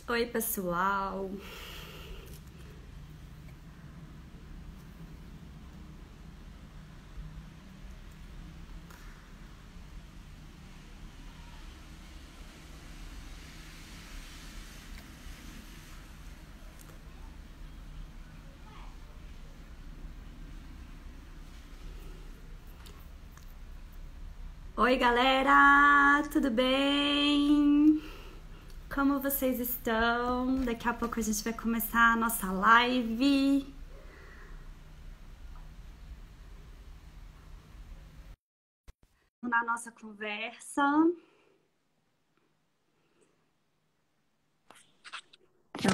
Oi, pessoal. Oi, galera, tudo bem? Como vocês estão? Daqui a pouco a gente vai começar a nossa live. Na nossa conversa.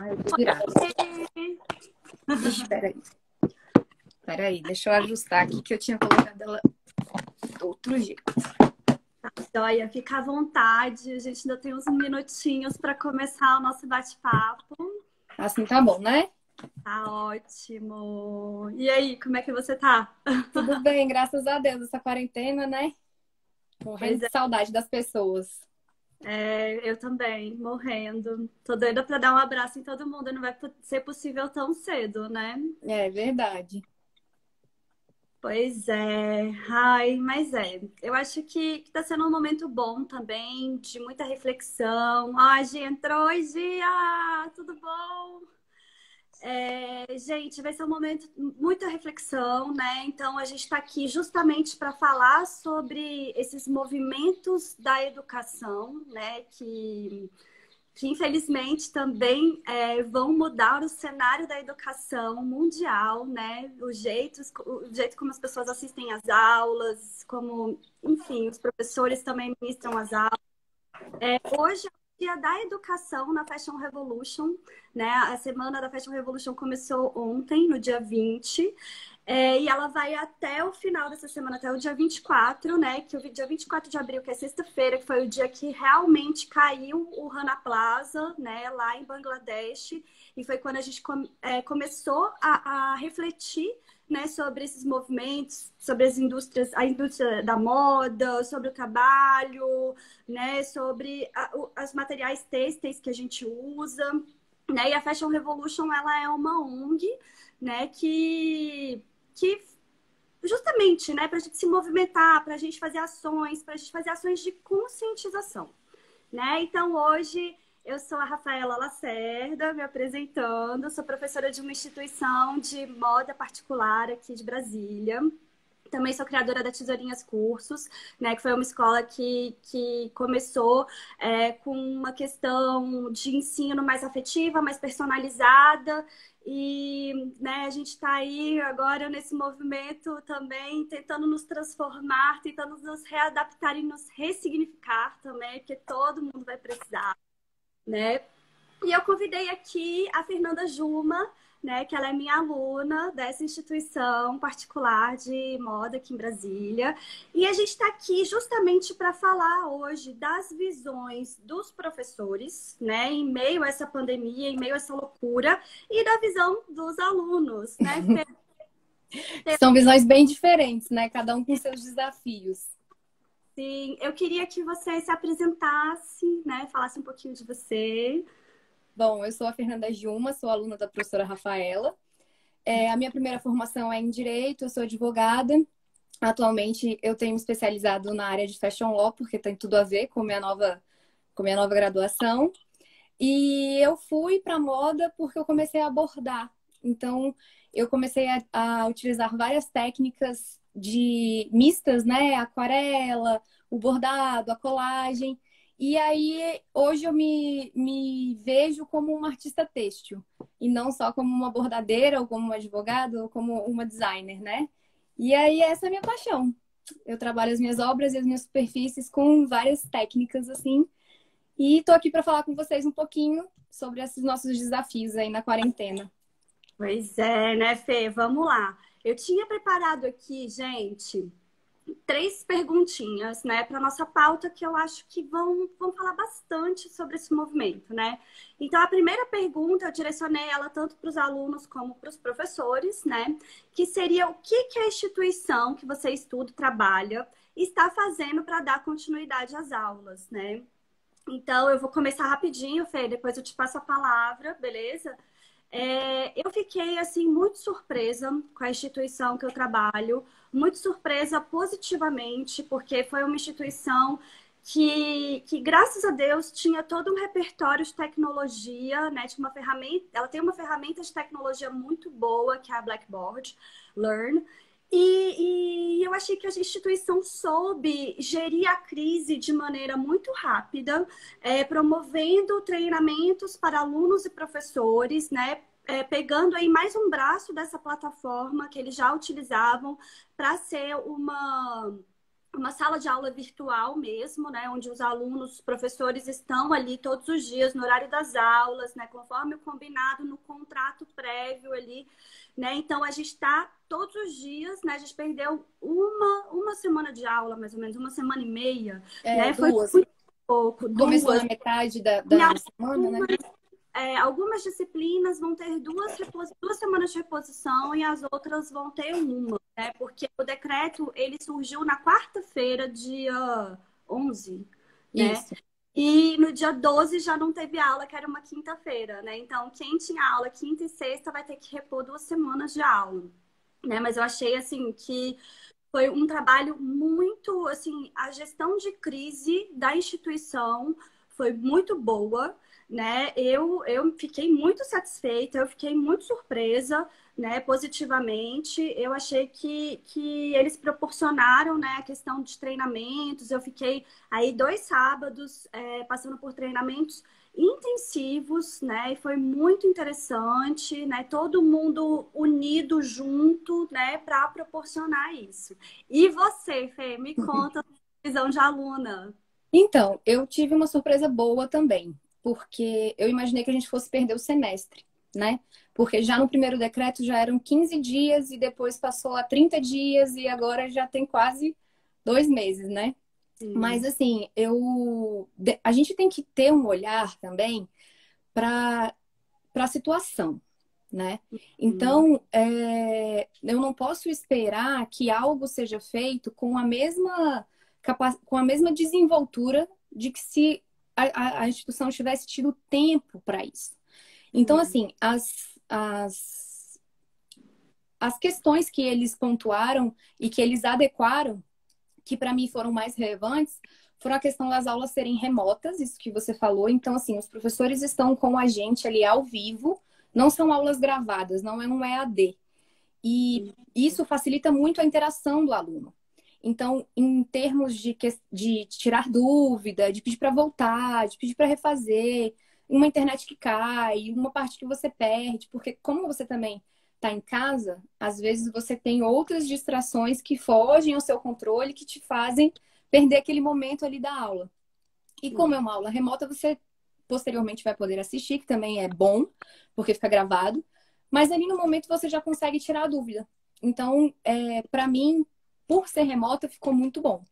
Ah, eu tô virada. Ixi, peraí. Peraí, deixa eu ajustar aqui que eu tinha colocado ela do outro jeito. Joia, fica à vontade. A gente ainda tem uns minutinhos para começar o nosso bate-papo. Assim tá bom, né? Tá ótimo. E aí, como é que você tá? Tudo bem, graças a Deus. Essa quarentena, né? Morrendo Pois de é. saudade das pessoas. Eu também, morrendo. Tô doida pra dar um abraço em todo mundo. Não vai ser possível tão cedo, né? É verdade. Pois é. Ai, mas eu acho que tá sendo um momento bom também, de muita reflexão. Ai, Gi, entrou, oi, Gia! Tudo bom? Gente, vai ser um momento muita reflexão, né? Então a gente está aqui justamente para falar sobre esses movimentos da educação, né? Que infelizmente também vão mudar o cenário da educação mundial, né? O jeito como as pessoas assistem às aulas, como, enfim, os professores também ministram as aulas. Hoje é o dia da educação na Fashion Revolution, né? A semana da Fashion Revolution começou ontem, no dia 20, e ela vai até o final dessa semana, até o dia 24, né? Que o dia 24 de abril, que é sexta-feira, que foi o dia que realmente caiu o Rana Plaza, né? Lá em Bangladesh. E foi quando a gente começou a refletir, né, sobre esses movimentos, sobre as indústrias, a indústria da moda, sobre o trabalho, né, sobre os materiais têxteis que a gente usa, né? E a Fashion Revolution, ela é uma ONG, né, que justamente, né, para a gente se movimentar, para a gente fazer ações, para a gente fazer ações de conscientização, né? Então, hoje eu sou a Rafaela Lacerda, me apresentando, sou professora de uma instituição de moda particular aqui de Brasília. Também sou criadora da Tesourinhas Cursos, né, que foi uma escola que começou com uma questão de ensino mais afetiva, mais personalizada. E né, a gente está aí agora nesse movimento também tentando nos transformar, tentando nos readaptar e nos ressignificar também, porque todo mundo vai precisar, né? E eu convidei aqui a Fernanda Juma, né, que ela é minha aluna dessa instituição particular de moda aqui em Brasília. E a gente está aqui justamente para falar hoje das visões dos professores, né, em meio a essa pandemia, em meio a essa loucura, e da visão dos alunos, né? São visões bem diferentes, né? Cada um com seus desafios. Sim, eu queria que você se apresentasse, né, falasse um pouquinho de você. Bom, eu sou a Fernanda Juma, sou aluna da professora Rafaela. A minha primeira formação é em Direito, eu sou advogada. Atualmente eu tenho me especializado na área de Fashion Law, porque tem tudo a ver com a minha nova graduação. E eu fui para moda porque eu comecei a abordar. Então, eu comecei a utilizar várias técnicas de mistas, né? Aquarela, o bordado, a colagem. E aí, hoje eu me vejo como uma artista têxtil. E não só como uma bordadeira, ou como uma advogada, ou como uma designer, né? E aí, essa é a minha paixão. Eu trabalho as minhas obras e as minhas superfícies com várias técnicas, assim, e tô aqui para falar com vocês um pouquinho sobre esses nossos desafios aí na quarentena. Pois é, né, Fê? Vamos lá. Eu tinha preparado aqui, gente, três perguntinhas, né, para nossa pauta que eu acho que vão falar bastante sobre esse movimento, né? Então, a primeira pergunta eu direcionei ela tanto para os alunos como para os professores, né? Que seria o que que a instituição que você estuda, trabalha, está fazendo para dar continuidade às aulas, né? Então, eu vou começar rapidinho, Fê, depois eu te passo a palavra, beleza? Eu fiquei, assim, muito surpresa com a instituição que eu trabalho, muito surpresa positivamente, porque foi uma instituição que, graças a Deus, tinha todo um repertório de tecnologia, né? Tinha uma ferramenta, ela tem uma ferramenta de tecnologia muito boa, que é a Blackboard Learn. E eu achei que a instituição soube gerir a crise de maneira muito rápida, promovendo treinamentos para alunos e professores, né? Pegando aí mais um braço dessa plataforma que eles já utilizavam para ser uma sala de aula virtual mesmo, né? Onde os alunos, os professores estão ali todos os dias no horário das aulas, né? Conforme o combinado no contrato prévio ali, né? Então a gente está todos os dias, né? A gente perdeu uma semana de aula, mais ou menos, uma semana e meia, né? Foi Duas. muito pouco, Começou na duas. metade Em da semana, né? algumas disciplinas vão ter duas semanas de reposição e as outras vão ter uma, né? Porque o decreto, ele surgiu na quarta-feira, dia 11, né? Isso. E no dia 12 já não teve aula, que era uma quinta-feira, né? Então, quem tinha aula quinta e sexta vai ter que repor 2 semanas de aula, né? Mas eu achei, assim, que foi um trabalho muito, assim, a gestão de crise da instituição foi muito boa, né? Eu fiquei muito satisfeita, eu fiquei muito surpresa, né, positivamente. Eu achei que eles proporcionaram, né, a questão de treinamentos. Eu fiquei aí 2 sábados, passando por treinamentos intensivos, né? E foi muito interessante, né? Todo mundo unido junto, né, para proporcionar isso. E você, Fê, me conta a sua visão de aluna. Então, eu tive uma surpresa boa também, porque eu imaginei que a gente fosse perder o semestre, né? Porque já no primeiro decreto já eram 15 dias e depois passou a 30 dias e agora já tem quase 2 meses, né? Mas Sim. assim, a gente tem que ter um olhar também para a situação, né? Hum. Então, eu não posso esperar que algo seja feito com a mesma com a mesma desenvoltura de que se a instituição tivesse tido tempo para isso. Então, Hum. assim, as questões que eles pontuaram e que eles adequaram, que para mim foram mais relevantes, foram a questão das aulas serem remotas, isso que você falou. Então, assim, os professores estão com a gente ali ao vivo, não são aulas gravadas, não é um EAD. E isso facilita muito a interação do aluno. Então, em termos de tirar dúvida, de pedir para voltar, de pedir para refazer, uma internet que cai, uma parte que você perde, porque como você também está em casa, às vezes você tem outras distrações que fogem ao seu controle, que te fazem perder aquele momento ali da aula. E como é uma aula remota, você posteriormente vai poder assistir, que também é bom, porque fica gravado. Mas ali no momento você já consegue tirar a dúvida. Então, para mim, por ser remota, ficou muito bom.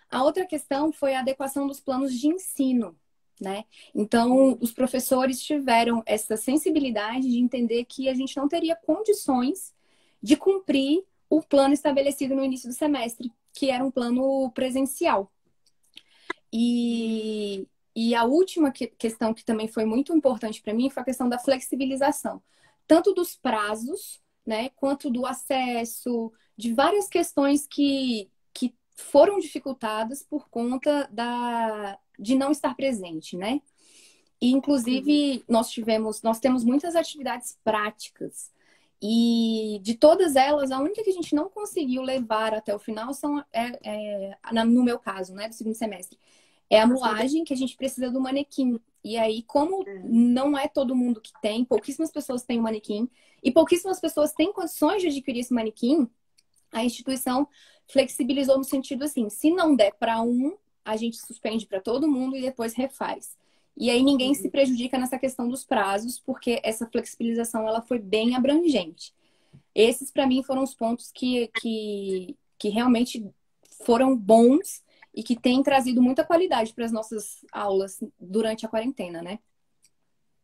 A outra questão foi a adequação dos planos de ensino, né? Então, os professores tiveram essa sensibilidade de entender que a gente não teria condições de cumprir o plano estabelecido no início do semestre, que era um plano presencial. E a última questão que também foi muito importante para mim foi a questão da flexibilização, tanto dos prazos, né, quanto do acesso, de várias questões que foram dificultadas por conta de não estar presente, né? E, inclusive, nós temos muitas atividades práticas. E de todas elas, a única que a gente não conseguiu levar até o final no meu caso, né, do segundo semestre, é a moagem, que a gente precisa do manequim. E aí, como não é todo mundo que tem, pouquíssimas pessoas têm o manequim, e pouquíssimas pessoas têm condições de adquirir esse manequim, a instituição flexibilizou no sentido assim, se não der para um, a gente suspende para todo mundo e depois refaz. E aí ninguém se prejudica nessa questão dos prazos, porque essa flexibilização ela foi bem abrangente. Esses, para mim, foram os pontos que realmente foram bons e que têm trazido muita qualidade para as nossas aulas durante a quarentena, né?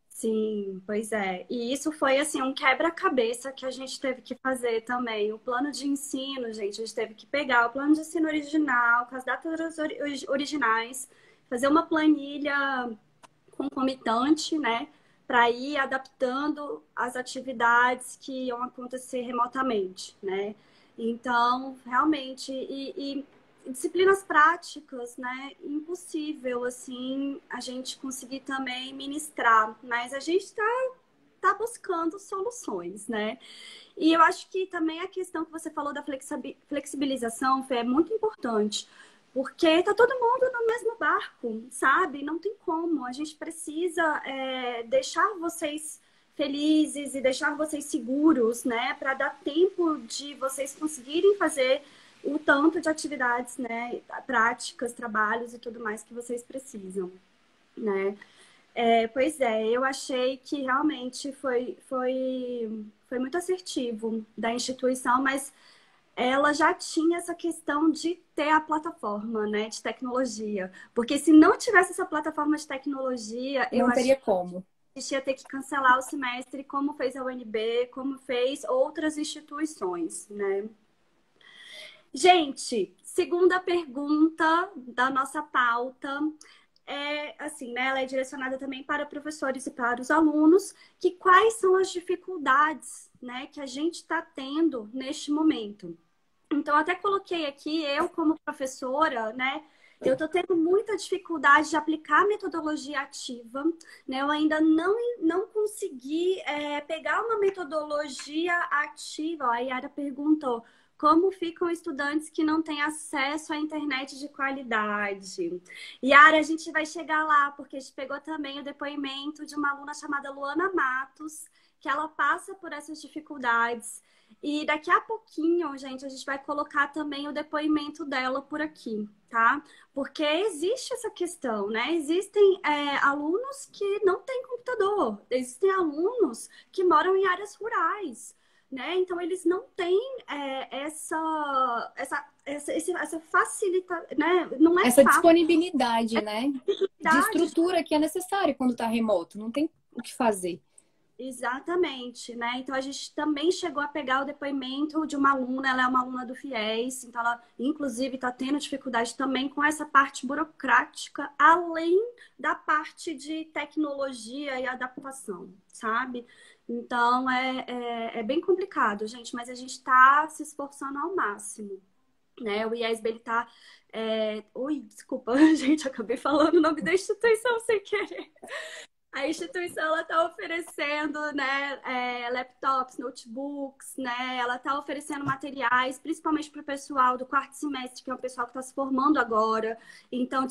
Sim, pois é. E isso foi assim um quebra-cabeça que a gente teve que fazer também. O plano de ensino, gente, a gente teve que pegar o plano de ensino original, com as datas originais, fazer uma planilha concomitante, né? Para ir adaptando as atividades que iam acontecer remotamente, né? Então, realmente, e disciplinas práticas, né? Impossível, assim, a gente conseguir também ministrar, mas a gente está buscando soluções, né? E eu acho que também a questão que você falou da flexibilização, Fê, é muito importante, porque tá todo mundo no mesmo barco, sabe? Não tem como. A gente precisa deixar vocês felizes e deixar vocês seguros, né? Para dar tempo de vocês conseguirem fazer o tanto de atividades, né? Práticas, trabalhos e tudo mais que vocês precisam, né? Pois é, eu achei que realmente foi muito assertivo da instituição, mas ela já tinha essa questão de ter a plataforma, né, de tecnologia. Porque se não tivesse essa plataforma de tecnologia, eu Não acho teria como. que a gente ia ter que cancelar o semestre, como fez a UNB, como fez outras instituições, né? Gente, segunda pergunta da nossa pauta assim, né? Ela é direcionada também para professores e para os alunos, que quais são as dificuldades, né, que a gente está tendo neste momento. Então, até coloquei aqui, eu como professora, né, eu estou tendo muita dificuldade de aplicar a metodologia ativa, né? Eu ainda não consegui pegar uma metodologia ativa. Ó, a Yara perguntou como ficam estudantes que não têm acesso à internet de qualidade. Yara, a gente vai chegar lá, porque a gente pegou também o depoimento de uma aluna chamada Luana Matos, que ela passa por essas dificuldades. E daqui a pouquinho, gente, a gente vai colocar também o depoimento dela por aqui, tá? Porque existe essa questão, né? Existem alunos que não têm computador, existem alunos que moram em áreas rurais, né? Então, eles não têm essa facilidade, né? Não é Essa fácil. disponibilidade, né? De estrutura que é necessária quando está remoto. Não tem o que fazer. Exatamente, né? Então a gente também chegou a pegar o depoimento de uma aluna, ela é uma aluna do FIES, então ela inclusive está tendo dificuldade também com essa parte burocrática, além da parte de tecnologia e adaptação, sabe? Então é bem complicado, gente, mas a gente está se esforçando ao máximo, né? O IESB, ele tá... Ui, desculpa, gente, acabei falando o nome da instituição sem querer. A instituição ela está oferecendo, né, laptops, notebooks, né? Ela está oferecendo materiais, principalmente para o pessoal do quarto semestre, que é o pessoal que está se formando agora. Então,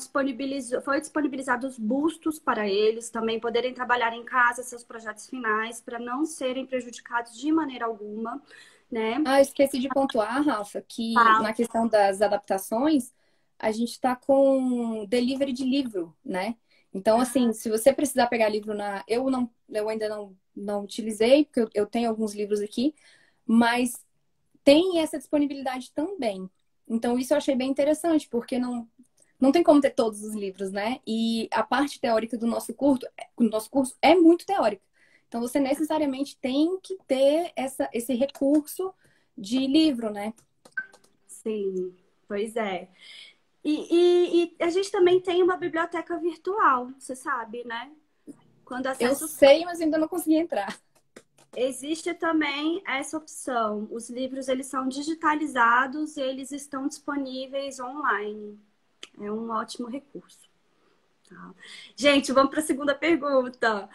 foi disponibilizados bustos para eles também poderem trabalhar em casa seus projetos finais, para não serem prejudicados de maneira alguma, né? Ah, esqueci de pontuar, Rafa, que na questão das adaptações, a gente está com delivery de livro, né? Então, assim, se você precisar pegar livro na... Eu ainda não utilizei, porque eu tenho alguns livros aqui, mas tem essa disponibilidade também. Então, isso eu achei bem interessante, porque não tem como ter todos os livros, né? E a parte teórica do nosso curso é muito teórica. Então, você necessariamente tem que ter esse recurso de livro, né? Sim, pois é. E a gente também tem uma biblioteca virtual, você sabe, né? Quando Eu acessa sei, mas ainda não consegui entrar. Existe também essa opção. Os livros, eles são digitalizados e eles estão disponíveis online. É um ótimo recurso. Tá. Gente, vamos para a segunda pergunta.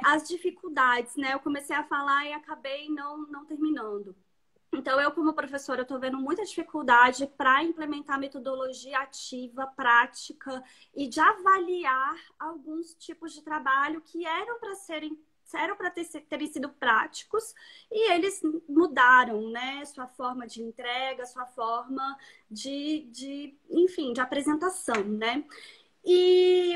As dificuldades, né? Eu comecei a falar e acabei não terminando. Então, eu, como professora, estou vendo muita dificuldade para implementar metodologia ativa, prática e de avaliar alguns tipos de trabalho que eram para terem sido práticos e eles mudaram, né? Sua forma de entrega, sua forma enfim, de apresentação, né? E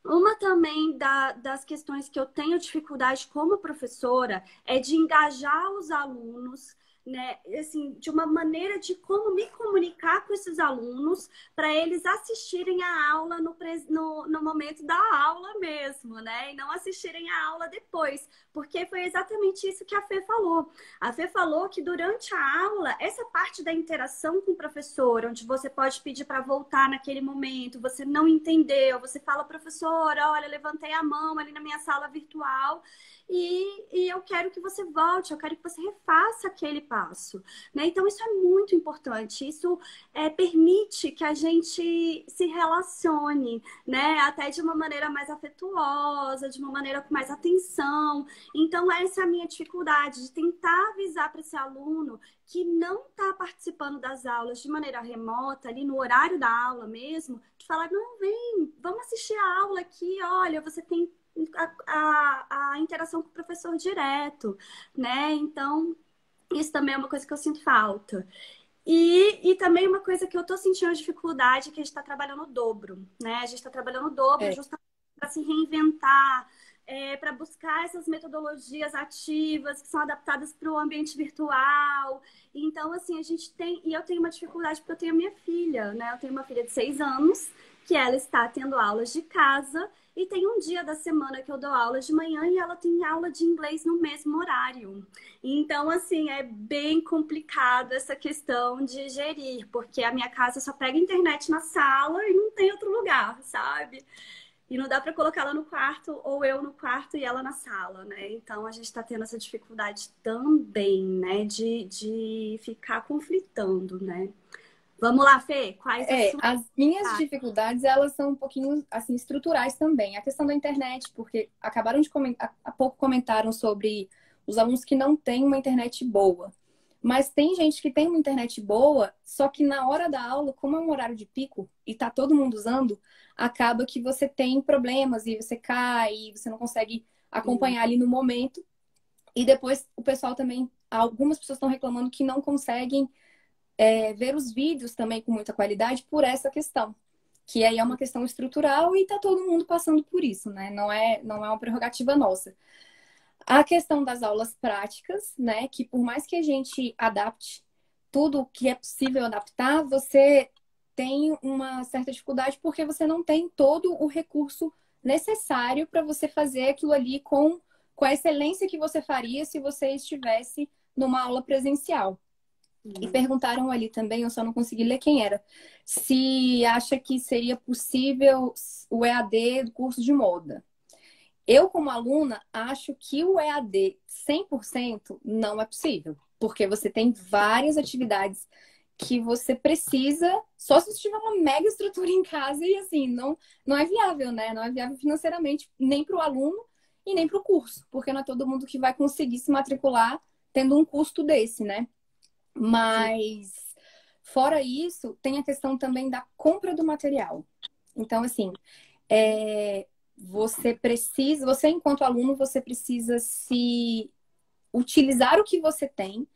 uma também das questões que eu tenho dificuldade como professora é de engajar os alunos né, assim, de uma maneira de como me comunicar com esses alunos para eles assistirem a aula no momento da aula mesmo, né? E não assistirem a aula depois, porque foi exatamente isso que a Fê falou. A Fê falou que durante a aula, essa parte da interação com o professor, onde você pode pedir para voltar naquele momento, você não entendeu, você fala, professora, olha, levantei a mão ali na minha sala virtual e eu quero que você volte, eu quero que você refaça aquele passo, né? Então, isso é muito importante, isso permite que a gente se relacione, né? Até de uma maneira mais afetuosa, de uma maneira com mais atenção. Então, essa é a minha dificuldade, de tentar avisar para esse aluno que não está participando das aulas de maneira remota, ali no horário da aula mesmo, de falar, não, vem, vamos assistir a aula aqui, olha, você tem a interação com o professor direto, né? Então, isso também é uma coisa que eu sinto falta. E também uma coisa que eu tô sentindo dificuldade é que a gente está trabalhando o dobro, né? A gente está trabalhando o dobro justamente para se reinventar, para buscar essas metodologias ativas que são adaptadas para o ambiente virtual. Então, assim, a gente tem... E eu tenho uma dificuldade porque eu tenho a minha filha, né? Eu tenho uma filha de 6 anos, que ela está tendo aulas de casa, e tem um dia da semana que eu dou aula de manhã e ela tem aula de inglês no mesmo horário. Então, assim, é bem complicado essa questão de gerir, porque a minha casa só pega internet na sala e não tem outro lugar, sabe? E não dá para colocar ela no quarto, ou eu no quarto e ela na sala, né? Então, a gente está tendo essa dificuldade também, né? De ficar conflitando, né? Vamos lá, Fê, quais as suas... As minhas dificuldades, elas são um pouquinho, assim, estruturais também. A questão da internet, porque acabaram de comentar, há pouco comentaram sobre os alunos que não têm uma internet boa. Mas tem gente que tem uma internet boa, só que na hora da aula, como é um horário de pico e tá todo mundo usando, acaba que você tem problemas e você cai, e você não consegue acompanhar ali no momento. E depois o pessoal também, algumas pessoas estão reclamando que não conseguem ver os vídeos também com muita qualidade por essa questão. Que aí é uma questão estrutural e tá todo mundo passando por isso, né? Não é uma prerrogativa nossa. A questão das aulas práticas, né? Que por mais que a gente adapte tudo o que é possível adaptar, você tem uma certa dificuldade porque você não tem todo o recurso necessário para você fazer aquilo ali com a excelência que você faria se você estivesse numa aula presencial. E perguntaram ali também, eu só não consegui ler quem era, se acha que seria possível o EAD do curso de moda. Eu, como aluna, acho que o EAD 100% não é possível, porque você tem várias atividades que você precisa, só se você tiver uma mega estrutura em casa e assim, não é viável, né? Não é viável financeiramente, nem para o aluno e nem para o curso, porque não é todo mundo que vai conseguir se matricular tendo um custo desse, né? Mas, fora isso, tem a questão também da compra do material. Então, assim, você enquanto aluno, você precisa se utilizar o que você tem,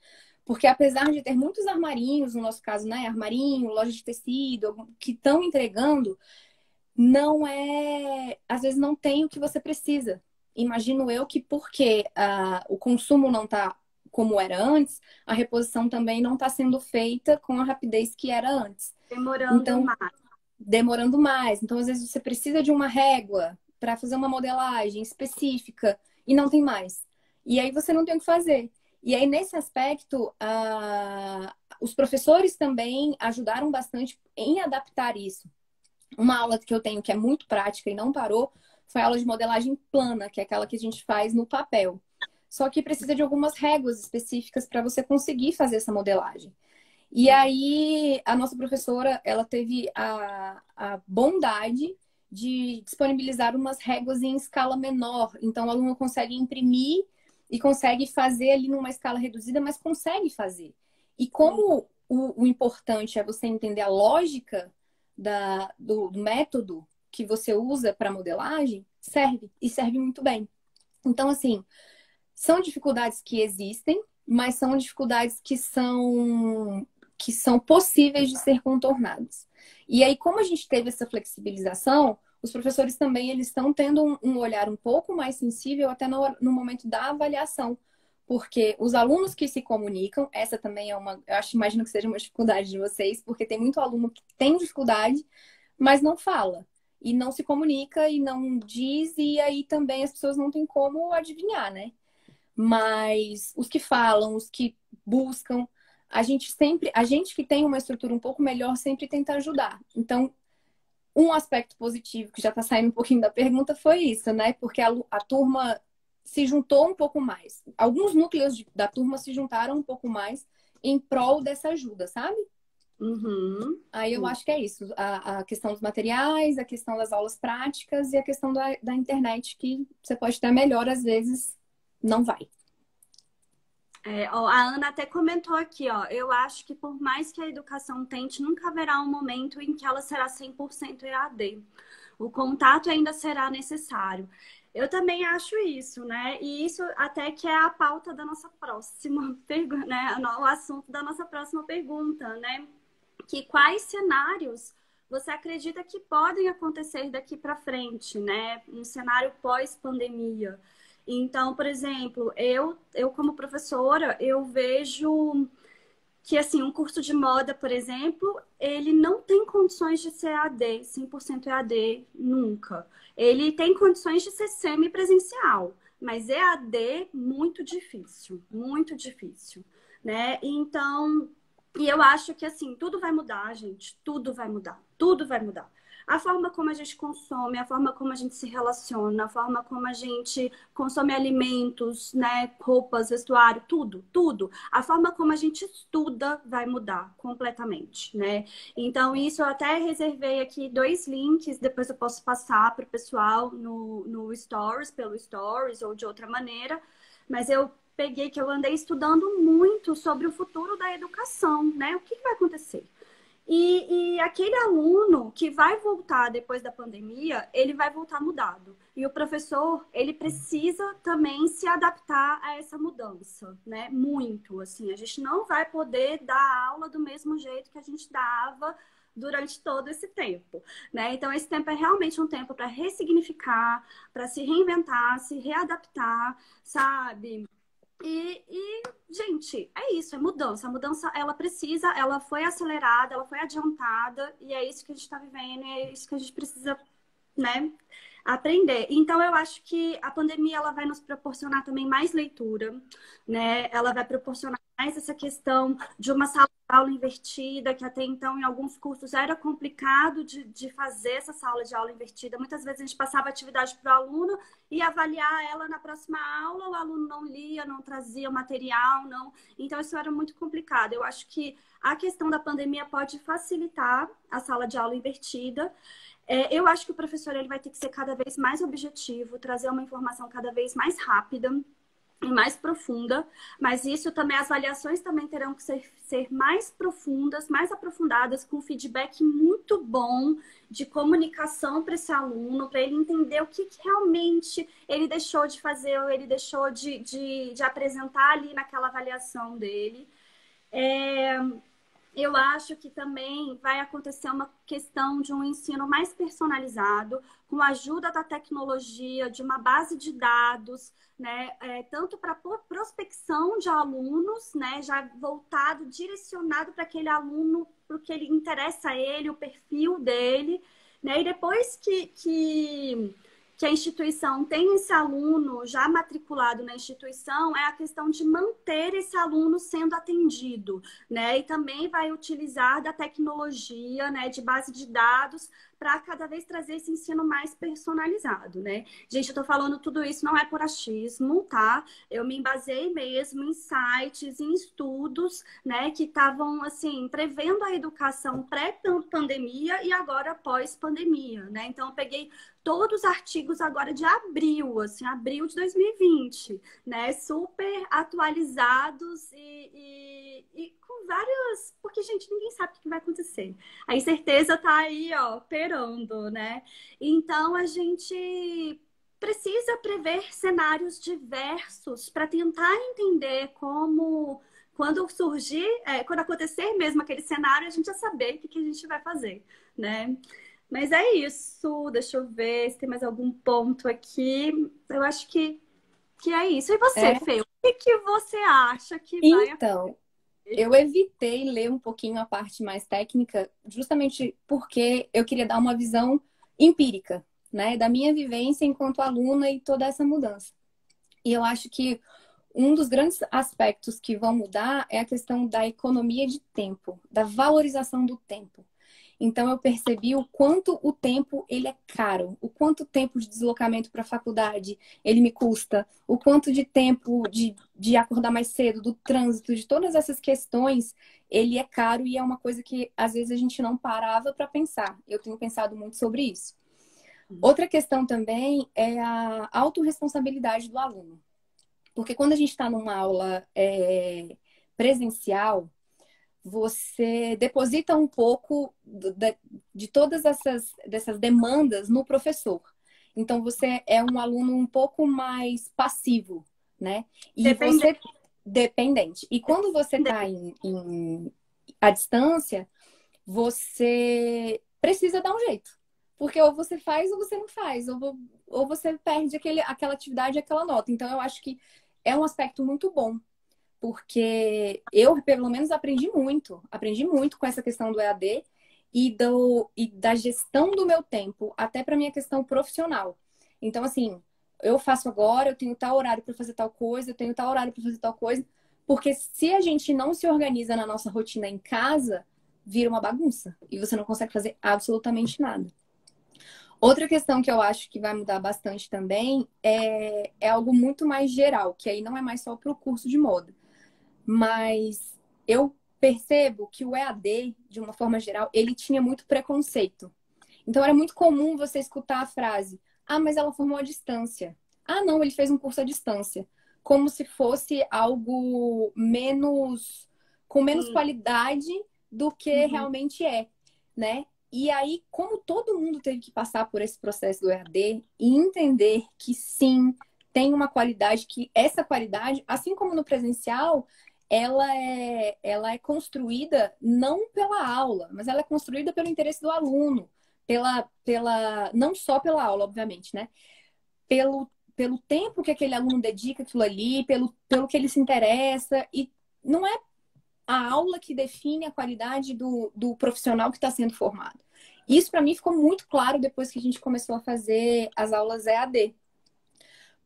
porque apesar de ter muitos armarinhos, no nosso caso, né, armarinho, loja de tecido, que estão entregando, às vezes não tem o que você precisa. Imagino eu que porque o consumo não está como era antes, a reposição também não está sendo feita com a rapidez que era antes. Demorando mais. Então, às vezes, você precisa de uma régua para fazer uma modelagem específica e não tem mais. E aí você não tem o que fazer. E aí, nesse aspecto, os professores também ajudaram bastante em adaptar isso. Uma aula que eu tenho que é muito prática e não parou foi a aula de modelagem plana, que é aquela que a gente faz no papel. Só que precisa de algumas réguas específicas para você conseguir fazer essa modelagem. E aí, a nossa professora, ela teve a bondade de disponibilizar umas réguas em escala menor. Então, o aluno consegue imprimir e consegue fazer ali numa escala reduzida, mas consegue fazer. E como o importante é você entender a lógica do método que você usa para modelagem, serve. E serve muito bem. Então, assim... São dificuldades que existem, mas são dificuldades que são possíveis de ser contornadas. E aí, como a gente teve essa flexibilização, os professores também eles estão tendo um olhar um pouco mais sensível até no momento da avaliação. porque os alunos que se comunicam, essa também é uma, eu acho, imagino que seja uma dificuldade de vocês, porque tem muito aluno que tem dificuldade, mas não fala. E não se comunica e não diz, e aí também as pessoas não têm como adivinhar, né? Mas os que falam, os que buscam, a gente que tem uma estrutura um pouco melhor sempre tenta ajudar. Então, um aspecto positivo, que já está saindo um pouquinho da pergunta, foi isso, né? Porque a turma se juntou um pouco mais. Alguns núcleos da turma se juntaram um pouco mais em prol dessa ajuda, sabe? Uhum. Aí eu acho que é isso. A questão dos materiais, a questão das aulas práticas e a questão da internet, que você pode ter melhor, às vezes não vai. Ó, a Ana até comentou aqui, ó. Eu acho que por mais que a educação tente, nunca haverá um momento em que ela será 100% EAD. O contato ainda será necessário. Eu também acho isso, né? E isso até que é a pauta da nossa próxima pergunta, né? O assunto da nossa próxima pergunta, né? Que quais cenários você acredita que podem acontecer daqui para frente, né? Um cenário pós-pandemia. Então, por exemplo, eu como professora, eu vejo que, assim, um curso de moda, por exemplo, ele não tem condições de ser AD, 100% EAD, nunca. Ele tem condições de ser semipresencial, mas EAD, muito difícil, né? Então, e eu acho que, assim, tudo vai mudar, gente, tudo vai mudar, tudo vai mudar. A forma como a gente consome, a forma como a gente se relaciona, a forma como a gente consome alimentos, né, roupas, vestuário, tudo, tudo. A forma como a gente estuda vai mudar completamente, né? Então, isso eu até reservei aqui 2 links, depois eu posso passar para o pessoal no Stories, pelo Stories ou de outra maneira, mas eu peguei que eu andei estudando muito sobre o futuro da educação, né? O que vai acontecer? E aquele aluno que vai voltar depois da pandemia, ele vai voltar mudado. E o professor, ele precisa também se adaptar a essa mudança, né? Muito, assim. A gente não vai poder dar aula do mesmo jeito que a gente dava durante todo esse tempo, né? Então, esse tempo é realmente um tempo para ressignificar, para se reinventar, se readaptar, sabe? Gente, é isso, é mudança. A mudança, ela precisa, ela foi acelerada, ela foi adiantada, e é isso que a gente está vivendo, e é isso que a gente precisa, né, aprender. Então, eu acho que a pandemia, ela vai nos proporcionar também mais leitura, né? Ela vai proporcionar mais essa questão de uma sala de aula invertida, que até então, em alguns cursos, era complicado de fazer essa sala de aula invertida. Muitas vezes a gente passava atividade para o aluno e avaliar ela na próxima aula, o aluno não lia, não trazia o material, não. Então, isso era muito complicado. Eu acho que a questão da pandemia pode facilitar a sala de aula invertida. Eu acho que o professor ele vai ter que ser cada vez mais objetivo, trazer uma informação cada vez mais rápida e mais profunda, mas isso também, as avaliações também terão que ser mais profundas, mais aprofundadas, com feedback muito bom de comunicação para esse aluno, para ele entender o que realmente ele deixou de fazer ou ele deixou de apresentar ali naquela avaliação dele. Eu acho que também vai acontecer uma questão de um ensino mais personalizado, com a ajuda da tecnologia, de uma base de dados, né? Tanto para prospecção de alunos, né? Já voltado, direcionado para aquele aluno, para o que ele interessa a ele, o perfil dele, né? E depois que a instituição tem esse aluno já matriculado na instituição, é a questão de manter esse aluno sendo atendido, né? E também vai utilizar da tecnologia, né, de base de dados para cada vez trazer esse ensino mais personalizado, né? Gente, eu tô falando tudo isso não é por achismo, tá? Eu me embasei mesmo em sites, em estudos, né, que estavam, assim, prevendo a educação pré-pandemia e agora pós-pandemia, né? Então, eu peguei todos os artigos agora de abril, assim, abril de 2020, né? Super atualizados e com vários... Porque, gente, ninguém sabe o que vai acontecer. A incerteza tá aí, ó, perando, né? Então, a gente precisa prever cenários diversos para tentar entender como... Quando surgir, quando acontecer mesmo aquele cenário, a gente já saber o que a gente vai fazer, né? Mas é isso. Deixa eu ver se tem mais algum ponto aqui. Eu acho que é isso. E você, É. Fê? O que você acha que vai Então, eu evitei ler um pouquinho a parte mais técnica, justamente porque eu queria dar uma visão empírica, né, da minha vivência enquanto aluna e toda essa mudança. E eu acho que um dos grandes aspectos que vão mudar é a questão da economia de tempo, da valorização do tempo. Então eu percebi o quanto o tempo ele é caro, o quanto tempo de deslocamento para a faculdade ele me custa, o quanto de tempo de acordar mais cedo, do trânsito, de todas essas questões, ele é caro e é uma coisa que às vezes a gente não parava para pensar. Eu tenho pensado muito sobre isso. Outra questão também é a autorresponsabilidade do aluno. Porque quando a gente está numa aula presencial, você deposita um pouco de todas dessas demandas no professor. Então, você é um aluno um pouco mais passivo, né? E depender. você dependente. E quando você está à distância, você precisa dar um jeito. Porque ou você faz ou você não faz. Ou você perde aquela atividade, aquela nota. Então, eu acho que é um aspecto muito bom. Porque eu, pelo menos, aprendi muito com essa questão do EAD e da gestão do meu tempo, até para minha questão profissional. Então, assim, eu faço agora, eu tenho tal horário para fazer tal coisa, eu tenho tal horário para fazer tal coisa, porque se a gente não se organiza na nossa rotina em casa, vira uma bagunça e você não consegue fazer absolutamente nada. Outra questão que eu acho que vai mudar bastante também é algo muito mais geral, que aí não é mais só para o curso de moda. Mas eu percebo que o EAD, de uma forma geral, ele tinha muito preconceito. Então era muito comum você escutar a frase: ah, mas ela formou à distância. Ah, não, ele fez um curso à distância. Como se fosse algo com menos Sim. qualidade do que Uhum. realmente é, né? E aí, como todo mundo teve que passar por esse processo do EAD e entender que sim, tem uma qualidade, que essa qualidade, assim como no presencial, ela é construída não pela aula, mas ela é construída pelo interesse do aluno, não só pela aula, obviamente, né? Pelo tempo que aquele aluno dedica aquilo ali, pelo que ele se interessa, e não é a aula que define a qualidade do profissional que está sendo formado. Isso, para mim, ficou muito claro depois que a gente começou a fazer as aulas EAD. Sim.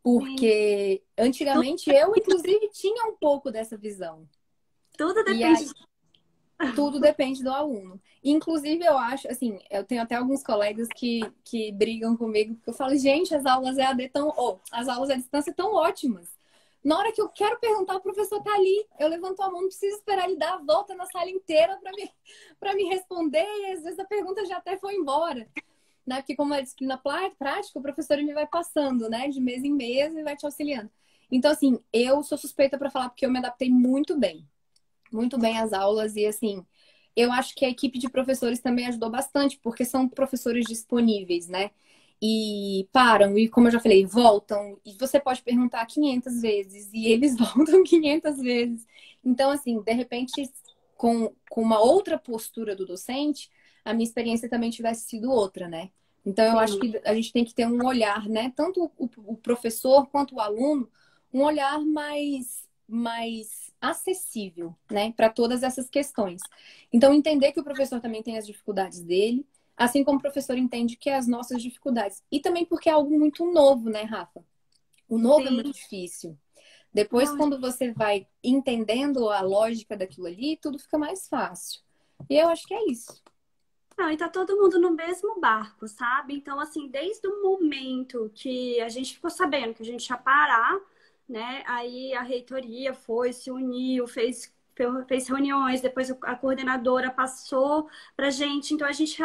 Porque antigamente eu, inclusive, tinha um pouco dessa visão. Tudo E depende. aí tudo depende do aluno. Inclusive, eu acho, assim, eu tenho até alguns colegas que brigam comigo, porque eu falo, gente, as aulas EAD as aulas à distância estão ótimas. Na hora que eu quero perguntar, o professor tá ali, eu levanto a mão, não preciso esperar ele dar a volta na sala inteira para me responder, e às vezes a pergunta já até foi embora. Né? Porque como é disciplina prática, o professor ele vai passando, né, de mês em mês e vai te auxiliando. Então, assim, eu sou suspeita para falar porque eu me adaptei muito bem às aulas e, assim, eu acho que a equipe de professores também ajudou bastante, porque são professores disponíveis, né? E param, e como eu já falei, voltam, e você pode perguntar 500 vezes, e eles voltam 500 vezes. Então, assim, de repente, com uma outra postura do docente, a minha experiência também tivesse sido outra, né? Então, eu acho Sim. que a gente tem que ter um olhar, né? Tanto o professor quanto o aluno, um olhar mais acessível, né, para todas essas questões. Então, entender que o professor também tem as dificuldades dele, assim como o professor entende que é as nossas dificuldades. E também porque é algo muito novo, né, Rafa? O novo é Sim. muito difícil. Depois, Não, quando você vai entendendo a lógica daquilo ali, tudo fica mais fácil. E eu acho que é isso. não, e tá todo mundo no mesmo barco, sabe? Então, assim, desde o momento que a gente ficou sabendo que a gente ia parar, né? Aí a reitoria foi, se uniu, fez reuniões, depois a coordenadora passou pra gente. Então, a gente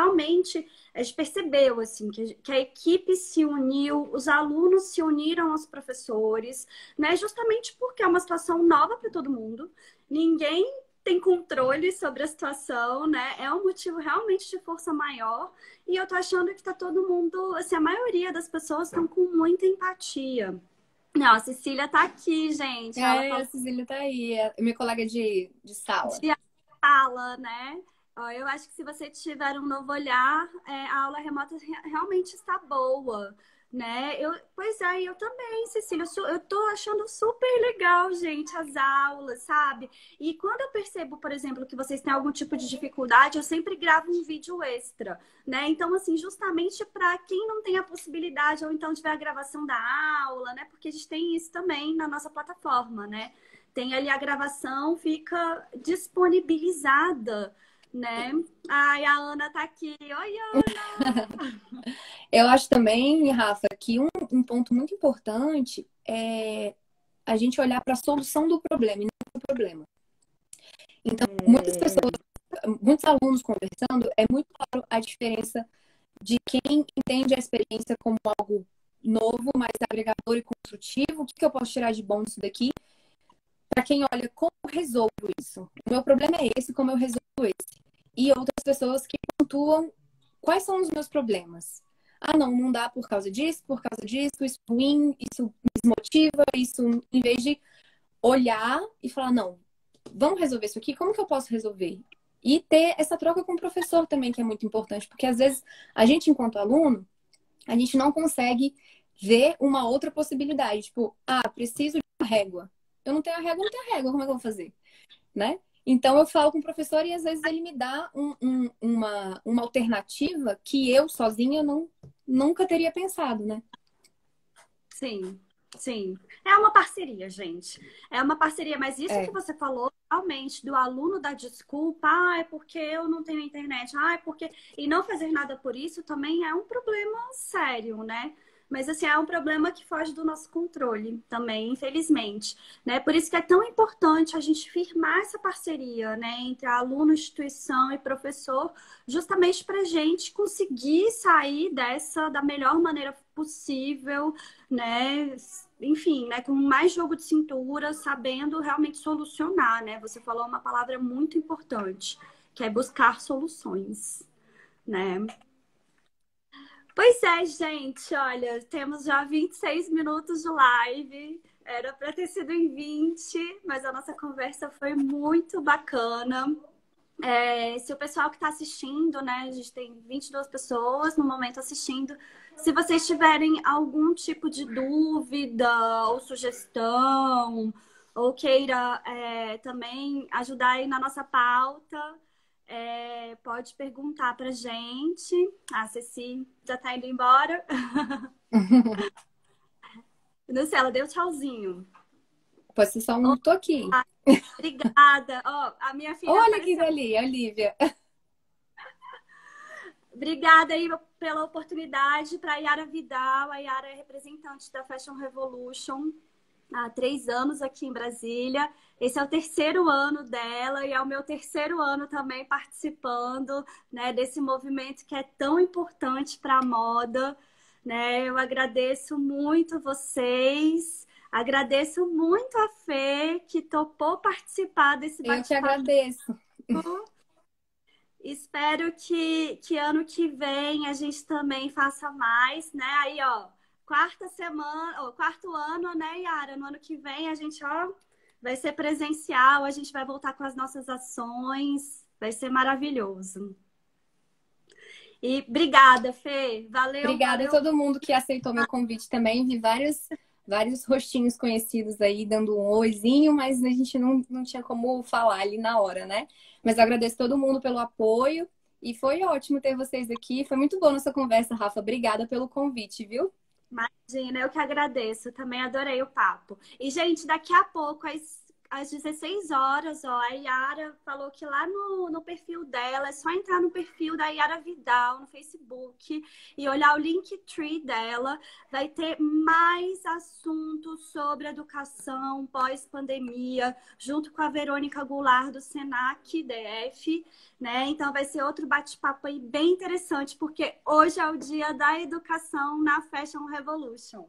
percebeu, assim, que a equipe se uniu, os alunos se uniram aos professores, né? Justamente porque é uma situação nova para todo mundo. Ninguém tem controle sobre a situação, né? É um motivo realmente de força maior. E eu tô achando que tá todo mundo, assim, a maioria das pessoas estão com muita empatia. Não, a Cecília tá aqui, gente. Ela É, a falou Cecília tá aí, é minha colega de sala. de aula, né? Ó, eu acho que se você tiver um novo olhar, a aula remota realmente está boa, né? Pois é, eu também, Cecília, eu tô achando super legal, gente, as aulas, sabe? E quando eu percebo, por exemplo, que vocês têm algum tipo de dificuldade, eu sempre gravo um vídeo extra, né? Então, assim, justamente para quem não tem a possibilidade ou então tiver a gravação da aula, né? Porque a gente tem isso também na nossa plataforma, né? Tem ali a gravação, fica disponibilizada, né? Ai, a Ana tá aqui. Oi, Ana! Eu acho também, Rafa, que um ponto muito importante é a gente olhar para a solução do problema e não do problema. Então, muitas pessoas, muitos alunos conversando, é muito claro a diferença de quem entende a experiência como algo novo, mais agregador e construtivo. O que eu posso tirar de bom disso daqui? Para quem olha, como eu resolvo isso? O meu problema é esse, como eu resolvo esse? E outras pessoas que pontuam quais são os meus problemas. Ah, não dá por causa disso, isso é ruim, isso me desmotiva, isso, em vez de olhar e falar, não, vamos resolver isso aqui, como que eu posso resolver? E ter essa troca com o professor também, que é muito importante, porque às vezes a gente, enquanto aluno, a gente não consegue ver uma outra possibilidade. Tipo, preciso de uma régua. Eu não tenho a régua, não tenho a régua, como é que eu vou fazer? Né? Então eu falo com o professor e às vezes ele me dá uma alternativa que eu sozinha nunca teria pensado, né? Sim, sim. É uma parceria, gente. É uma parceria, mas isso que você falou, realmente, do aluno dar desculpa, é porque eu não tenho internet, é porque. E não fazer nada por isso também é um problema sério, né? Mas assim, é um problema que foge do nosso controle também, infelizmente, né? Por isso que é tão importante a gente firmar essa parceria, né, entre aluno, instituição e professor, justamente para a gente conseguir sair dessa da melhor maneira possível, né? Enfim, né? Com mais jogo de cintura, sabendo realmente solucionar, né? Você falou uma palavra muito importante, que é buscar soluções, né? Pois é, gente, olha, temos já 26 minutos de live. Era para ter sido em 20, mas a nossa conversa foi muito bacana. Se o pessoal que está assistindo, né, a gente tem 22 pessoas no momento assistindo. Se vocês tiverem algum tipo de dúvida ou sugestão, ou queira também ajudar aí na nossa pauta, pode perguntar pra gente. A Ceci já tá indo embora. Não sei, ela deu tchauzinho. Pode ser só um, tô aqui. Obrigada. Ó, a minha filha Olha que apareceu. dali, a Lívia. Obrigada aí pela oportunidade para a Yara Vidal. A Yara é representante da Fashion Revolution há 3 anos aqui em Brasília. Esse é o terceiro ano dela e é o meu terceiro ano também participando, né, desse movimento que é tão importante para a moda, né? Eu agradeço muito vocês, agradeço muito a Fê que topou participar desse Eu te bate-papo. agradeço. Espero que ano que vem a gente também faça mais, né? Aí, ó, quarto ano, né, Yara? No ano que vem a gente, ó, vai ser presencial, a gente vai voltar com as nossas ações, vai ser maravilhoso. E obrigada, Fê. Valeu, Obrigada a valeu. todo mundo que aceitou meu convite também. Vi vários rostinhos conhecidos aí dando um oizinho, mas a gente não tinha como falar ali na hora, né? Mas eu agradeço todo mundo pelo apoio e foi ótimo ter vocês aqui. Foi muito boa nossa conversa, Rafa. Obrigada pelo convite, viu? Imagina, eu que agradeço. Também adorei o papo. E, gente, daqui a pouco, às 16 horas, ó, a Yara falou que lá no perfil dela, é só entrar no perfil da Yara Vidal no Facebook e olhar o Linktree dela. Vai ter mais assuntos sobre educação pós-pandemia, junto com a Verônica Goulart do Senac DF, né? Então vai ser outro bate-papo aí bem interessante, porque hoje é o dia da educação na Fashion Revolution.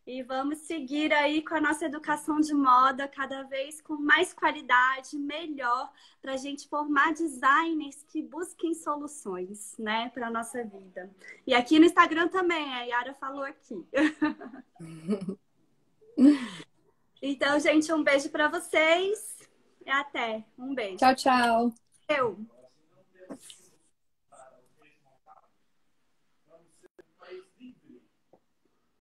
E vamos seguir aí com a nossa educação de moda cada vez com mais qualidade, melhor, para a gente formar designers que busquem soluções, né, para a nossa vida. E aqui no Instagram também, a Yara falou aqui. Então, gente, um beijo para vocês e até. Um beijo. Tchau, tchau. Eu.